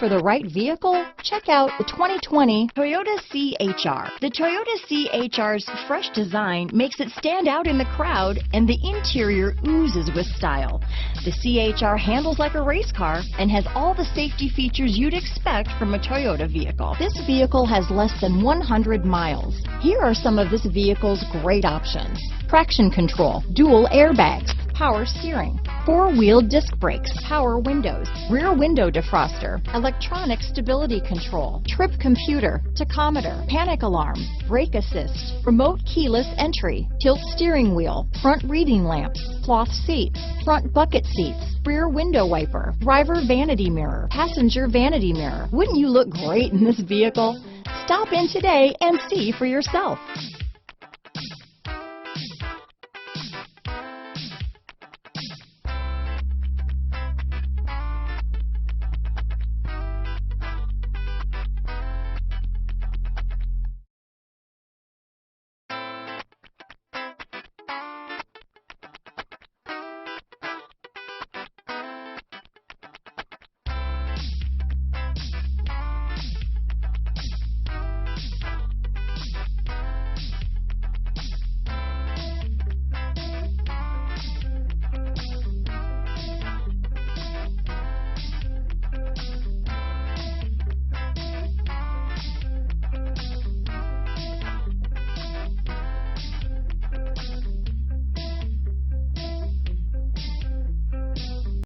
for the right vehicle? Check out the 2020 Toyota CHR. The Toyota CHR's fresh design makes it stand out in the crowd, and the interior oozes with style. The CHR handles like a race car and has all the safety features you'd expect from a Toyota vehicle. This vehicle has less than 100 miles. Here are some of this vehicle's great options: traction control, dual airbags, power steering, four-wheel disc brakes, power windows, rear window defroster, electronic stability control, trip computer, tachometer, panic alarm, brake assist, remote keyless entry, tilt steering wheel, front reading lamps, cloth seats, front bucket seats, rear window wiper, driver vanity mirror, passenger vanity mirror. Wouldn't you look great in this vehicle? Stop in today and see for yourself.